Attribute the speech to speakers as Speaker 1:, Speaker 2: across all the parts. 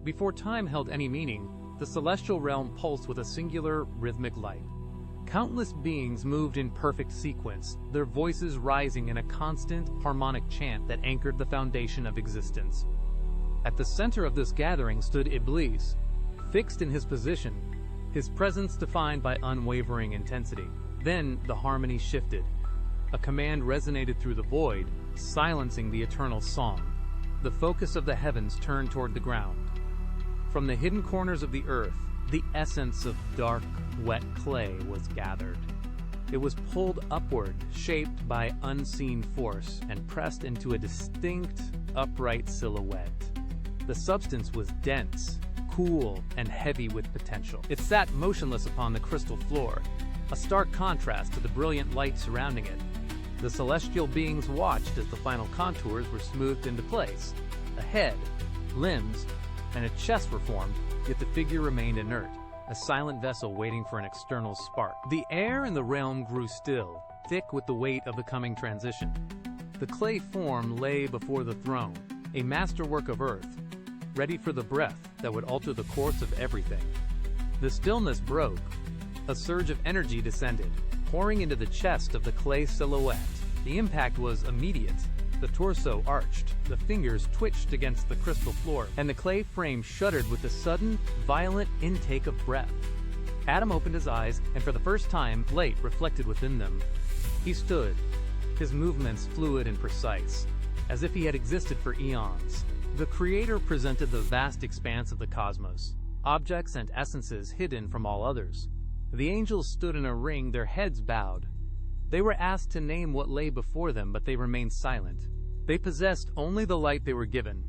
Speaker 1: Before time held any meaning, the celestial realm pulsed with a singular, rhythmic light. Countless beings moved in perfect sequence, their voices rising in a constant, harmonic chant that anchored the foundation of existence. At the center of this gathering stood Iblis, fixed in his position, his presence defined by unwavering intensity. Then the harmony shifted. A command resonated through the void, silencing the eternal song. The focus of the heavens turned toward the ground. From the hidden corners of the earth, the essence of dark, wet clay was gathered. It was pulled upward, shaped by unseen force, and pressed into a distinct, upright silhouette. The substance was dense, cool, and heavy with potential. It sat motionless upon the crystal floor, a stark contrast to the brilliant light surrounding it. The celestial beings watched as the final contours were smoothed into place. A head, limbs, and a chest were formed, yet the figure remained inert, a silent vessel waiting for an external spark. The air in the realm grew still, thick with the weight of the coming transition. The clay form lay before the throne, a masterwork of earth, ready for the breath that would alter the course of everything. The stillness broke. A surge of energy descended, pouring into the chest of the clay silhouette. The impact was immediate. The torso arched, the fingers twitched against the crystal floor, and the clay frame shuddered with the sudden, violent intake of breath. Adam opened his eyes, and for the first time, light reflected within them. He stood, his movements fluid and precise, as if he had existed for eons. The Creator presented the vast expanse of the cosmos, objects and essences hidden from all others. The angels stood in a ring, their heads bowed. They were asked to name what lay before them, but they remained silent. They possessed only the light they were given.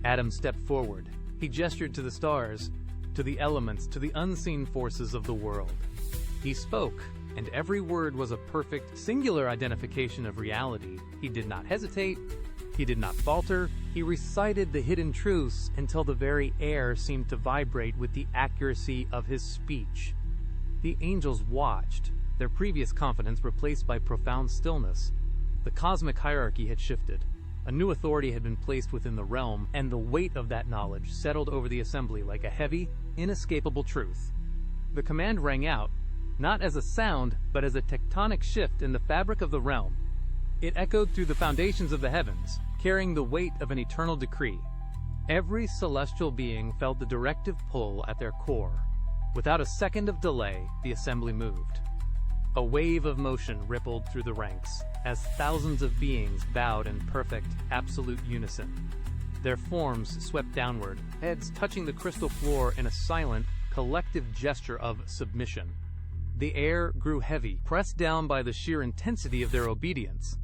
Speaker 1: Adam stepped forward. He gestured to the stars, to the elements, to the unseen forces of the world. He spoke, and every word was a perfect, singular identification of reality. He did not hesitate. He did not falter. He recited the hidden truths until the very air seemed to vibrate with the accuracy of his speech. The angels watched, their previous confidence replaced by profound stillness. The cosmic hierarchy had shifted. A new authority had been placed within the realm, and the weight of that knowledge settled over the assembly like a heavy, inescapable truth. The command rang out, not as a sound, but as a tectonic shift in the fabric of the realm. It echoed through the foundations of the heavens, carrying the weight of an eternal decree. Every celestial being felt the directive pull at their core. Without a second of delay, the assembly moved. A wave of motion rippled through the ranks, as thousands of beings bowed in perfect, absolute unison. Their forms swept downward, heads touching the crystal floor in a silent, collective gesture of submission. The air grew heavy, pressed down by the sheer intensity of their obedience.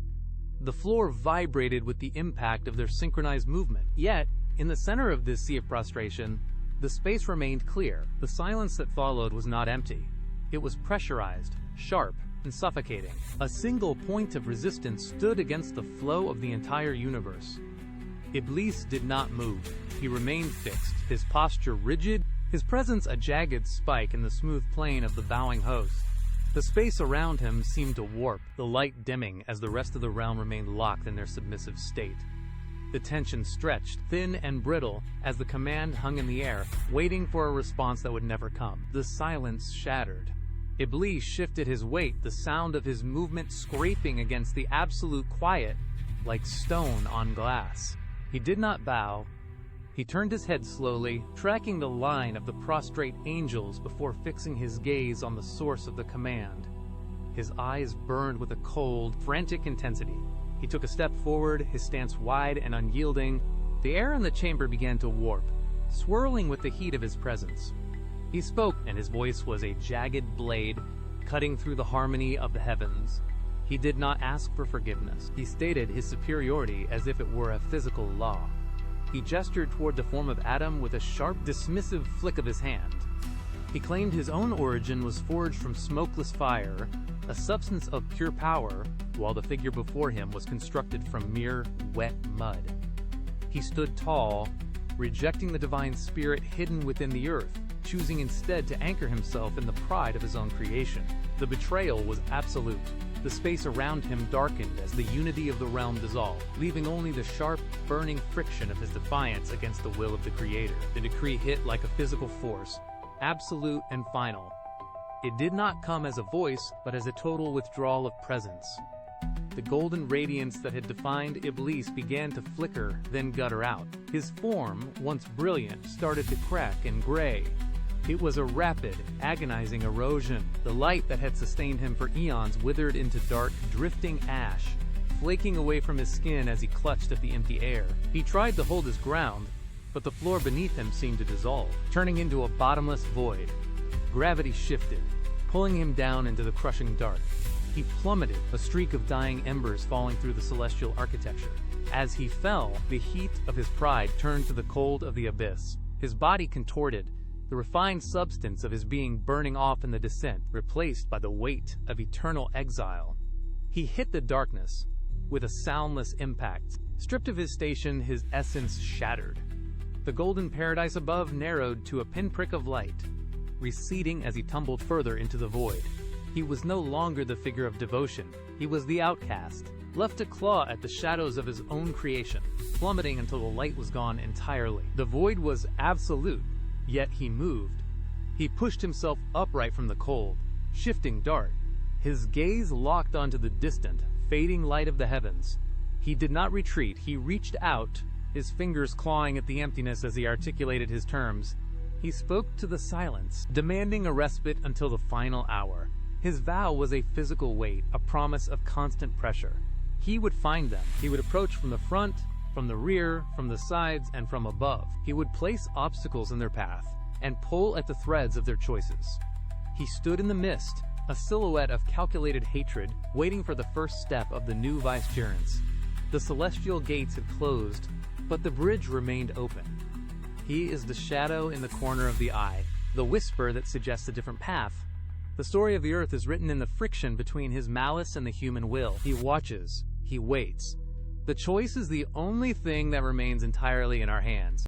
Speaker 1: The floor vibrated with the impact of their synchronized movement. Yet, in the center of this sea of prostration, the space remained clear. The silence that followed was not empty. It was pressurized, sharp, and suffocating. A single point of resistance stood against the flow of the entire universe. Iblis did not move. He remained fixed, his posture rigid, his presence a jagged spike in the smooth plane of the bowing host. The space around him seemed to warp, the light dimming as the rest of the realm remained locked in their submissive state. The tension stretched, thin and brittle, as the command hung in the air, waiting for a response that would never come. The silence shattered. Iblis shifted his weight, the sound of his movement scraping against the absolute quiet, like stone on glass. He did not bow. He turned his head slowly, tracking the line of the prostrate angels before fixing his gaze on the source of the command. His eyes burned with a cold, frantic intensity. He took a step forward, his stance wide and unyielding. The air in the chamber began to warp, swirling with the heat of his presence. He spoke, and his voice was a jagged blade, cutting through the harmony of the heavens. He did not ask for forgiveness. He stated his superiority as if it were a physical law. He gestured toward the form of Adam with a sharp, dismissive flick of his hand. He claimed his own origin was forged from smokeless fire, a substance of pure power, while the figure before him was constructed from mere, wet mud. He stood tall, rejecting the divine spirit hidden within the earth, choosing instead to anchor himself in the pride of his own creation. The betrayal was absolute. The space around him darkened as the unity of the realm dissolved, leaving only the sharp, burning friction of his defiance against the will of the Creator. The decree hit like a physical force, absolute and final. It did not come as a voice, but as a total withdrawal of presence. The golden radiance that had defined Iblis began to flicker, then gutter out. His form, once brilliant, started to crack and gray. It was a rapid, agonizing erosion. The light that had sustained him for eons withered into dark, drifting ash, flaking away from his skin as he clutched at the empty air. He tried to hold his ground, but the floor beneath him seemed to dissolve, turning into a bottomless void. Gravity shifted, pulling him down into the crushing dark. He plummeted, a streak of dying embers falling through the celestial architecture. As he fell, the heat of his pride turned to the cold of the abyss. His body contorted, the refined substance of his being burning off in the descent, replaced by the weight of eternal exile. He hit the darkness with a soundless impact. Stripped of his station, his essence shattered. The golden paradise above narrowed to a pinprick of light, receding as he tumbled further into the void. He was no longer the figure of devotion. He was the outcast, left to claw at the shadows of his own creation, plummeting until the light was gone entirely. The void was absolute, yet he moved. He pushed himself upright from the cold, shifting dart. His gaze locked onto the distant, fading light of the heavens. He did not retreat. He reached out, his fingers clawing at the emptiness as he articulated his terms. He spoke to the silence, demanding a respite until the final hour. His vow was a physical weight, a promise of constant pressure. He would find them. He would approach from the front, from the rear, from the sides, and from above. He would place obstacles in their path and pull at the threads of their choices. He stood in the mist, a silhouette of calculated hatred, waiting for the first step of the new vicegerents. The celestial gates had closed, but the bridge remained open. He is the shadow in the corner of the eye, the whisper that suggests a different path. The story of the earth is written in the friction between his malice and the human will. He watches, he waits. The choice is the only thing that remains entirely in our hands.